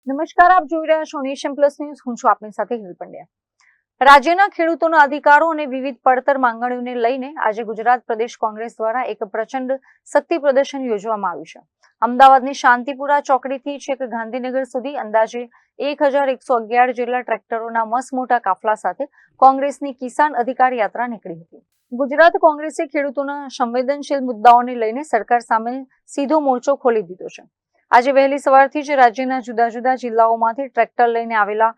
નમસ્કાર, આપ જોઈ રહ્યા છો નેશન પ્લસ ન્યૂઝ. હું છું આપની સાથે હિલ પંડ્યા. રાજ્યના ખેડૂતોના અધિકારો અને વિવિધ પડતર માંગણીઓને લઈને આજે ગુજરાત પ્રદેશ કોંગ્રેસ દ્વારા એક પ્રચંડ શક્તિ પ્રદર્શન યોજવામાં આવ્યું છે. અમદાવાદની શાંતિપુરા ચોકડીથી છેક ગાંધીનગર સુધી અંદાજે 1111 જેટલા ટ્રેક્ટરોના મસમોટા કાફલા સાથે કોંગ્રેસની કિસાન અધિકાર યાત્રા નીકળી હતી. ગુજરાત કોંગ્રેસે ખેડૂતોના સંવેદનશીલ મુદ્દાઓને લઈને સરકાર સામે સીધો મોરચો ખોલી દીધો છે. આજે વહેલી સવારથી જ રાજ્યના જુદા જુદા જિલ્લાઓમાંથી ટ્રેક્ટર લઈને આવેલા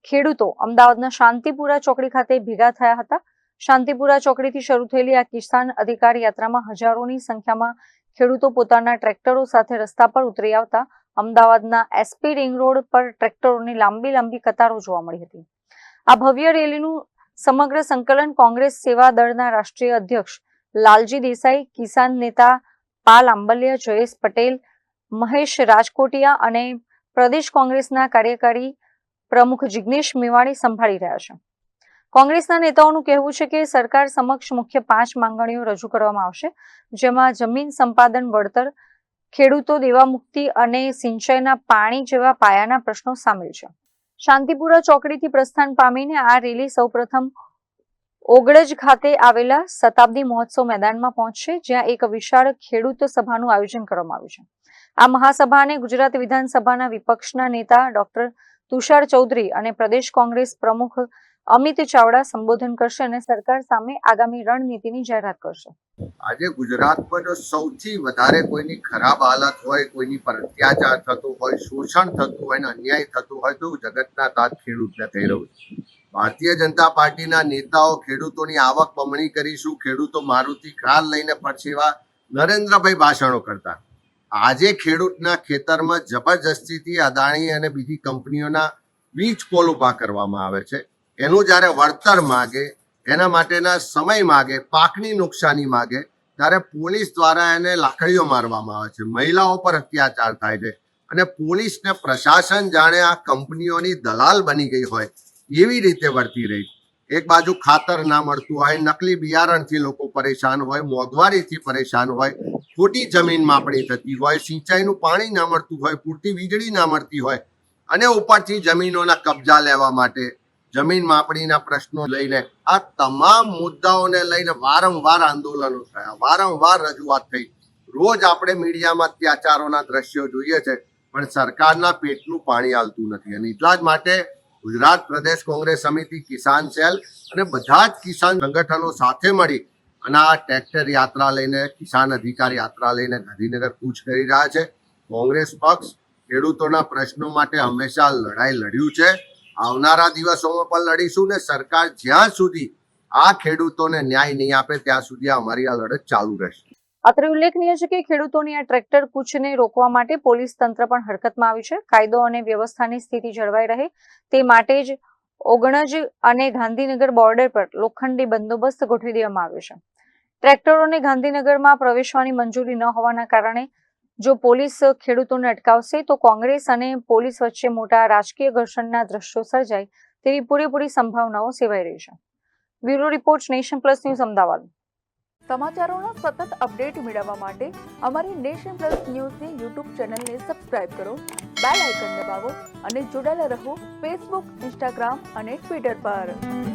ખેડૂતો અમદાવાદના શાંતિપુરા ચોકડી ખાતે ભેગા થયા હતા. શાંતિપુરા ચોકડીથી શરૂ થયેલી આ કિસાન અધિકાર યાત્રામાં હજારોની સંખ્યામાં ખેડૂતો પોતાના ટ્રેક્ટરો સાથે રસ્તા પર ઉતરી આવતા અમદાવાદના એસપી રિંગ રોડ પર ટ્રેક્ટરોની લાંબી કતારો જોવા મળી હતી. આ ભવ્ય રેલીનું સમગ્ર સંકલન કોંગ્રેસ સેવા દળના રાષ્ટ્રીય અધ્યક્ષ લાલજી દેસાઈ, કિસાન નેતા પાલ આંબલિયા, જયેશ પટેલ, મહેશ રાજકોટિયા અને પ્રદેશ કોંગ્રેસના કાર્યકારી પ્રમુખ જિગ્નેશ મેવાણી સંભાળી રહ્યા છે. કોંગ્રેસના નેતાઓનું કહેવું છે કે સરકાર સમક્ષ મુખ્ય 5 માંગણીઓ રજૂ કરવામાં આવશે, જેમાં જમીન સંપાદન, વળતર, ખેડૂતો દેવા મુક્તિ અને સિંચાઈના પાણી જેવા પાયાના પ્રશ્નો સામેલ છે. શાંતિપુરા ચોકડીથી પ્રસ્થાન પામીને આ રેલી સૌપ્રથમ ઓગળજ ખાતે આવેલા શતાબ્દી મહોત્સવ મેદાનમાં પહોંચશે, જ્યાં એક વિશાળ ખેડૂત સભાનું આયોજન કરવામાં આવ્યું છે. આ મહાસભાને ગુજરાત વિધાનસભાના વિપક્ષના નેતા ડોક્ટર તુષાર ચૌધરી અને પ્રદેશ કોંગ્રેસ પ્રમુખ અમિત ચાવડા સંબોધન કરશે અને સરકાર સામે આગામી રણનીતિની જાહેરાત કરશે. આજે ગુજરાતમાં જો સૌથી વધારે કોઈની ખરાબ હાલત હોય, કોઈની પર અત્યાચાર થતો હોય, શોષણ થતું હોય ને અન્યાય થતું હોય તો જગતના તાત ખેડૂતને થઈ રહ્યું છે. ભારતીય જનતા પાર્ટીના નેતાઓ ખેડૂતોની આવક બમણી કરીશું, ખેડૂતો મારુતિ કાર લઈને પરસેવા નરેન્દ્રભાઈ ભાષણો કરતા. આજે ખેડૂતના ખેતરમાં જબરજસ્તીથી અદાણી અને બીજી કંપનીઓના વીજ પોલ ઉભા કરવામાં આવે છે. એનું જ્યારે વળતર માગે, એના માટેના સમય માગે, પાકની નુકસાની માગે, ત્યારે પોલીસ દ્વારા એને લાકડીઓ મારવામાં આવે છે. મહિલાઓ પર અત્યાચાર થાય છે અને પોલીસ ને પ્રશાસન જાણે આ કંપનીઓની દલાલ બની ગઈ હોય એવી રીતે વર્તી રહી. એક બાજુ ખાતર ના મળતું હોય, નકલી બિયારણથી લોકો પરેશાન હોય, મોંઘવારીથી પરેશાન હોય, ખોટી જમીન માપણી થતી હોય, સિંચાઈનું પાણી ના મળતું હોય, પૂરતી વીજળી ના મળતી હોય અને ઉપરથી જમીનોના કબજા લેવા માટે જમીન માપણીના પ્રશ્નો લઈને આ તમામ મુદ્દાઓને લઈને વારંવાર આંદોલનો થયા, વારંવાર રજૂઆત થઈ. રોજ આપણે મીડિયામાં અત્યાચારોના દ્રશ્યો જોઈએ છે, પણ સરકારના પેટનું પાણી હાલતું નથી. અને એટલા જ માટે ગુજરાત પ્રદેશ કોંગ્રેસ સમિતિ, કિસાન સેલ અને બધા જ કિસાન સંગઠનો સાથે મળી અને આ ટ્રેક્ટર યાત્રા લઈને, કિસાન અધિકાર યાત્રા લઈને ગાંધીનગર કૂચ કરી રહ્યા છે. કોંગ્રેસ પક્ષ ખેડૂતોના પ્રશ્નો માટે હંમેશા લડાઈ લડ્યું છે, આવનારા દિવસોમાં પણ લડીશું ને સરકાર જ્યાં સુધી આ ખેડૂતોને ન્યાય નહીં આપે ત્યાં સુધી અમારી આ લડત ચાલુ રહેશે. અત્રે ઉલ્લેખનીય છે કે ખેડૂતોની આ ટ્રેક્ટર કૂચને રોકવા માટે પોલીસ તંત્ર પણ હરકતમાં આવ્યું છે. કાયદો અને વ્યવસ્થાની સ્થિતિ જળવાઈ રહે તે માટે જ ઓગણજ અને ગાંધીનગર બોર્ડર પર લોખંડી બંદોબસ્ત ગોઠવી દેવામાં આવ્યો છે. ટ્રેક્ટરોને ગાંધીનગરમાં પ્રવેશવાની મંજૂરી ન હોવાના કારણે જો પોલીસ ખેડૂતોને અટકાવશે તો કોંગ્રેસ અને પોલીસ વચ્ચે મોટા રાજકીય ઘર્ષણના દ્રશ્યો સર્જાય તેવી પૂરેપૂરી સંભાવનાઓ સેવાઈ રહી છે. Bureau report, Nation Plus News, Ahmedabad. સમાચારોના સતત અપડેટ મેળવવા માટે અમારી નેશન પ્લસ ન્યૂઝની યુટ્યુબ ચેનલને સબસ્ક્રાઇબ કરો, બેલ આઇકન દબાવો અને જોડાયેલા રહો ફેસબુક, ઇન્સ્ટાગ્રામ અને ટ્વિટર પર.